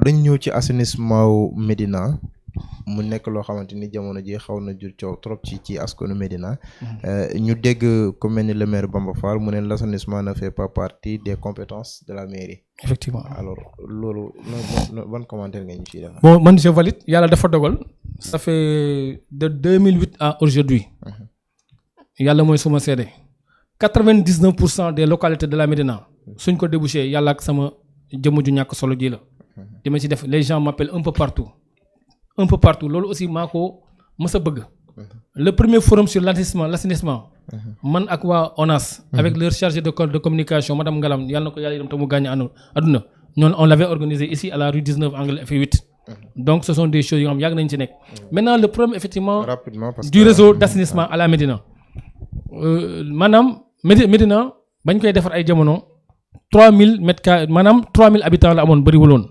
dañ ñëw ci assainissement wu Médina mu nekk loo xamante ni jamono ji xaw na jur coow trop ci askanu Médina ñu dégg ku mel ni le maire Bamba Fall mu ne l'assainissement ne fait pas partie des compétences de la mairie. Effectivement. Alors loolu ban commentaire nga ñu ciy def. Bon man je valide yàlla dafa dogal ça fait de 2008 à aujourd'hui yàlla mooy suma seede 99% des localités de la Médina suñ ko débouché yàlla ak sama jëmm ju ñàkk solo ji la dama ci def les gens m'appellent un peu partout loolu aussi maa ko mës a bëgg le premier forum sur l'assainissement man ak waa ONAS avec leur chargé de communication madame Ngalam yàlla na ko yàlla yërëm te mu gaañ àdduna ñoon on l'avait organisé ici à la rue 19 angle F8 donc ce sont des choses yoo xam yàgg nañ ci nekk maintenant le problème effectivement du réseau d'assainissement à la Médina maanaam Médina bañ koy defar ay jamono 3000 mètres carrés maanaam 3000 habitants la amoon bëriwuloon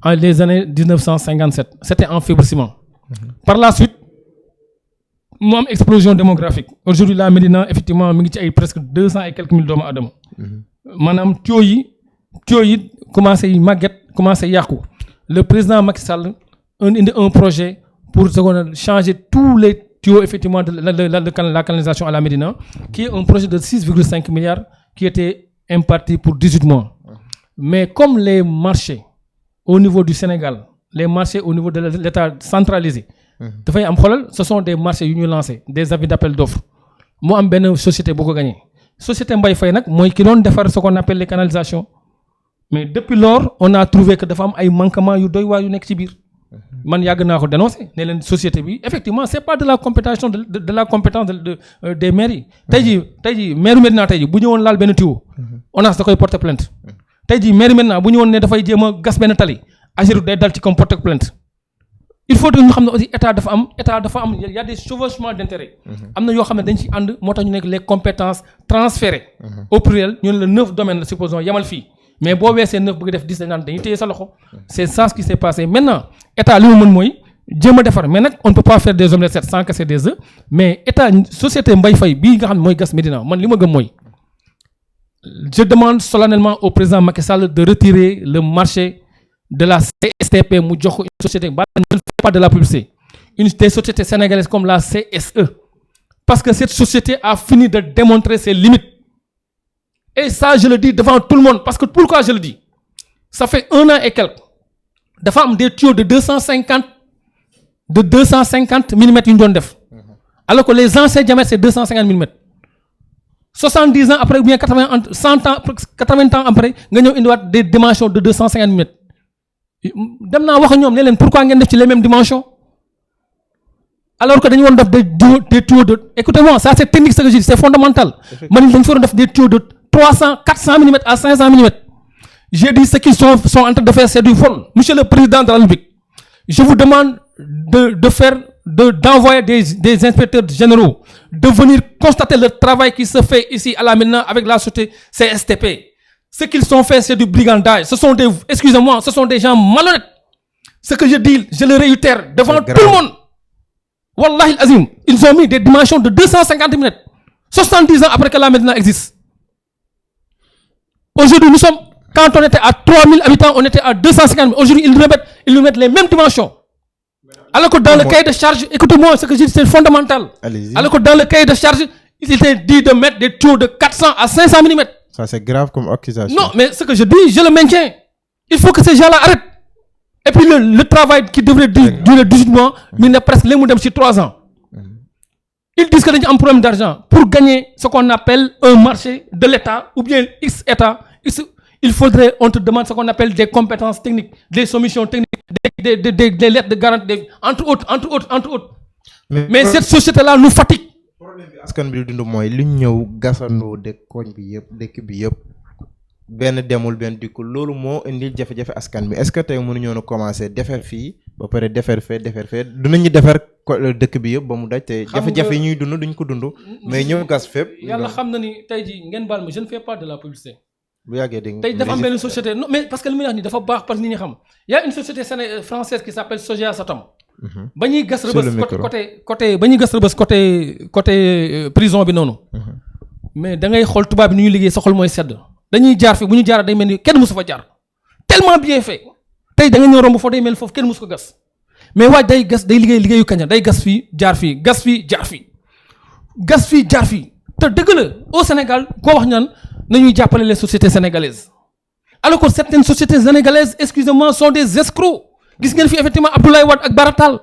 en les années 1957 c'était en fibrociment par la suite mu am explosion démographique aujourd'hui la Médina effectivement mi ngi ci ay presque 200 et quelques mille doomu aadama maanaam tuyaux yi commencé yi màgget commencé yàqu le président Macky Sall indi un projet pour changer tous les tuyaux effectivement de la canalisation à la Médina qui est un projet de 6,5 milliards qui était imparti pour 18 mois mais comme les marchés au niveau du Sénégal les marchés au niveau de l'État centralisé dafay am xoolal ce sont des marchés yu ñu lancé des avis d'appel d'offres mu am benn société bu ko gagné société Mbaye Faye nag mooy ki doon defar ce qu'on appelle les canalisations mais depuis lors on a trouvé que dafa am ay manquements yu doy waar yu nekk ci biir man yàgg naa ko dénoncer ne leen société bi effectivement c'est pas de la compétence de la compétence des mairies tey jii maire Médina tey jii bu ñëwoon laal benn tuyau ONAS da koy porter plainte tey jii maire Médina bu ñëwoon ne dafay jéem a gas benn tali Ageroute day dal ci comme porter plainte il faut que ñu xam ne aussi état dafa am y a des chevauchements d'intérêt am na yoo xam ne dañ ci ànd moo tax ñu nekk les compétences transférées au pluriel ñu ne la 9 domaines la supposons yemal fii mais boo weesee 9 bëgg def 10 dañ naan dañuy téye sa loxo c'est ça ce qui s'est passé maintenant état li mu mën mooy jéem a defar mais nag on ne peut pas faire des omelettes sans casser des œufs mais état société Mbaye Faye bii nga xam ne mooy gas Médina man li ma gëm mooy je demande solennellement au président Macky Sall de retirer le marché de la CSTP mu jox ko une société ne fait pas de la publicité une des sociétés sénégalaises comme la CSE parce que cette société a fini de démontrer ses limites et ça je le dis devant tout le monde parce que pourquoi je le dis ça fait 1 an et quelques dafa am des tuyaux de 250 millimètres yu ñu doon def alors que les anciens diamètres c'est 250 millimètres 70 ans après ou bien 100 ans 80 ans après nga ñëw indiwaat des dimensions de 250 millimètres dem naa wax ak ñoom ne leen pourquoi ngeen def ci les mêmes dimensions alors que dañu woon def des tuyaux de écoutez-moi ça c'est technique ce que je dis c'est fondamental man dañu fa doon def des tuyaux de 400 millimètres à 500 millimètres j'ai dit ce qu'ils sont en train de faire c'est du vol monsieur le président de la République je vous demande d'envoyer des inspecteurs généraux de venir constater le travail qui se fait ici à la Médina avec la société CSTP. Ce qu'ils ont fait, c'est du brigandage. Ce sont des gens malhonnêtes. Ce que je dis, je le réitère devant tout le monde. Wallahi al-Azim, ils ont mis des dimensions de 250 mètres. 70 ans après que la Médina existe. Aujourd'hui, quand on était à 3000 habitants, on était à 250 mètres. Aujourd'hui, ils nous mettent les mêmes dimensions. Alors que dans le cahier de charge, écoutez-moi, ce que je dis, c'est fondamental. Allez-y. Alors que dans le cahier de charge, il était dit de mettre des tuyaux de 400 à 500 mm. Ça, c'est grave comme accusation. Non, mais ce que je dis, je le maintiens. Il faut que ces gens-là arrêtent. Et puis le travail qui devrait durer 18 mois, mais il est presque les mots sur 3 ans. Ils disent que nous avons un problème d'argent. Pour gagner ce qu'on appelle un marché de l'État, ou bien X État, il faudrait, on te demande ce qu'on appelle des compétences techniques, des solutions techniques, des lettres de garantie, entre autres. Mais cette société-là nous fatigue. Askan bi dund mooy lu ñëw gasandoo de koñ bi yëpp dëkk bi yëpp benn demul benn dikkul loolu moo indil jafe-jafe askan bi est-ce que tey mënuñoo commencer defar fii ba pare defar fee dinañu defar dëkk bi yëpp ba mu daj te jafe-jafe yi ñuy dund duñ ko dund mais ñëw gas fépp. yàlla xam na ni tey jii ngeen baal ma je ne fais pas de la publicité. bu yàggee dégg tey dafa am benn société non mais parce que li muy wax nii dafa baax parce que nit ñi xam y a une société française qui s'appelle Sogea Satom. ba ñuy gas rëbës côté prison bi noonu. mais da ngay xool tubaab bi ni ñuy liggéey sa xol mooy sedd. dañuy jaar fi bu ñu jaar day mel ni kenn mësu fa jaar tellement bien fait tey da nga ñëw romb foofu day mel foofu kenn mus ko gas mais waaj day gas day liggéeyu kaña day gas fii jaar fii gas fii jaar fii gas fii jaar fii te dëgg la au Sénégal koo wax ñaan nañuy jàppale les sociétés sénégalaises alors que certaines sociétés sénégalaises excusez-moi sont des escrocs gis ngeen fi effectivement Abdoulaye Wade ak Baratal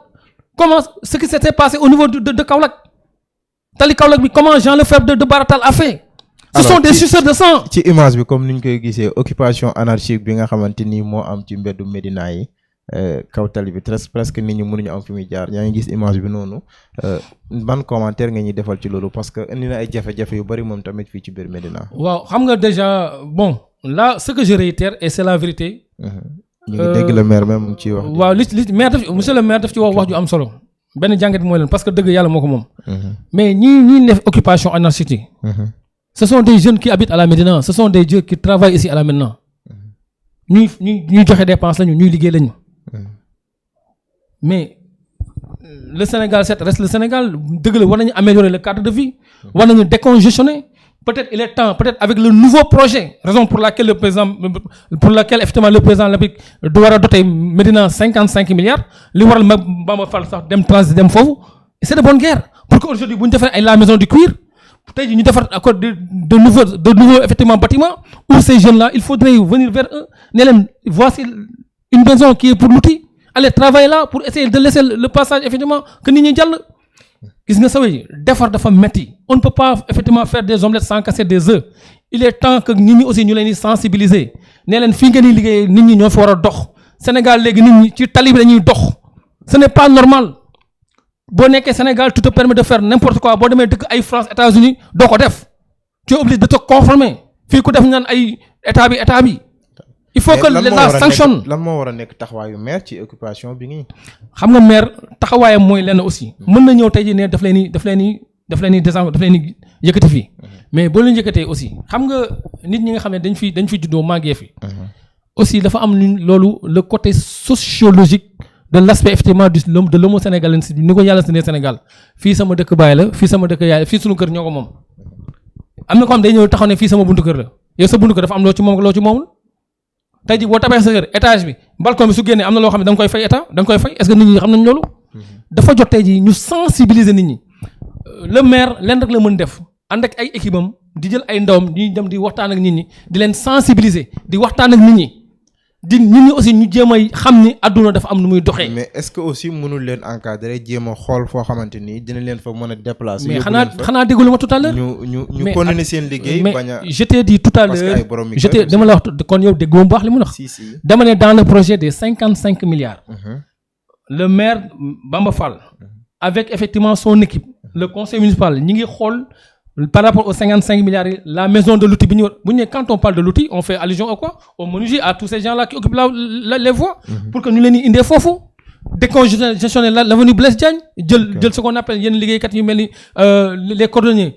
comment ce qui s'était passé au niveau de Kaolack tali Kaolack bi comment Jean Lefebvre de Baratal a fait. Ce sont des suceurs de sang. ci image bi comme ni ñu koy gisee occupation anarchique bi nga xamante ni moo am ci mbeddu Médina yi kaw tali bi presque nit ñi mënuñu am fi muy jaar yaa ngi gis image bi noonu ban commentaire nga ñuy defal ci loolu parce que indi na ay jafe-jafe yu bari moom tamit fii ci biir Médina. waaw xam nga déjà bon là ce que je réitère et c'est la vérité. ñu ngi dégg le maire même mu ngi ciy wax. waaw li maire daf monsieur le maire daf ci wax ju am solo benn jàngat bi mooy leen parce que dëgg yàlla moo ko moom. mais ñi def occupation anarchique. Ce sont des jeunes qui habitent à la Médina ce sont des jeunes qui travaillent ici à la Médina ñuy joxe dépense lañu ñuy liggéey lañu mais le Sénégal certes reste le Sénégal dëgg la war nañu améliorer le cadre de vie war nañu décongestionner peut-être il est temps peut-être avec le nouveau projet raison pour laquelle effectivement le président Lapik du war a doter Médina 55 milliards li waral Bamba Fall sax dem transit dem foofu c'est de bonne guerre pour que aujourd'hui bu ñu defee ay la maison du cuir tey jii ñu defar encore de nouveaux effectivement bâtiments où ces jeunes là il faudrait venir vers eux ne leen voici une maison qui est pour l'outil allez travailler là pour essayer de laisser le passage effectivement que nit ñi jàll gis nga sawe defar dafa metti on ne peut pas effectivement faire des omelettes sans casser des œufs il est temps que nit ñi aussi ñu leen di sensibiliser ne leen fii ngeen di liggéey nit ñi ñoo fi war a dox Sénégal léegi nit ñi ci tali bi dañuy dox ce n'est pas normal boo nekkee Sénégal tu te permets de faire n'importe quoi boo demee dëkk ay France États-Unis doo ko def tu es obligé de te conformer fii ku def ñu naan ay état bi il faut que l'État sanctionne. lan moo war a nekk taxawaayu maire ci occupation bi ngi xam nga maire taxawaayam mooy lenn aussi mën na ñëw tey jii ne daf leen ni yëkkati fii mais boo leen yëkkatee aussi xam nga nit ñi nga xam ne dañ fi juddoo màggee fi aussi dafa am loolu le côté sociologique de l'aspect effectivement de l'homo sénégalais ni ko yàlla sene Sénégal fii sama dëkk baay la fii sama dëkk yaay fii suñu kër ñoo ko moom am na ko xam day ñëw taxaw ne fii sama buntu kër la yow sa buntu kër dafa am loo ci moom loo ci moomul tey ji boo tabaxee sa kër étage bi balcon bi su génnee am na loo xam ne da nga koy fay état da nga koy fay est-ce que nit ñi xam nañ loolu dafa jot tey ji ñu sensibiliser nit ñi le maire leen rek la mën def ànd ak ay équipe am di jël ay ndawam ñuy dem di waxtaan ak nit ñi di leen sensibiliser di waxtaan ak nit ñi nit ñi aussi ñu jéem a xam ni àdduna dafa am nu muy doxee. mais est-ce que aussi mënul leen encadrer jéem a xool foo xamante ni dina leen fa mën a déplacer. mais xanaa déglu ma tout à l'heure. ñu continuer seen liggéey. bañ a mais je t'ai dit tout à l'heure dama la wax kon yow déggoo bu baax li mu wax. si dama ne dans le projet des 55 milliards. le maire Bamba Fall. avec effectivement son équipe. le conseil municipal ñi ngi xool. Par rapport aux 55 milliards, la maison de l'outil, quand on parle de l'outil, on fait allusion à quoi? Au menuisier, à tous ces gens-là qui occupent les voies, pour que nous les ayons des faux. Décongestionner l'avenue Blaise Diagne, ce qu'on appelle les cordonniers.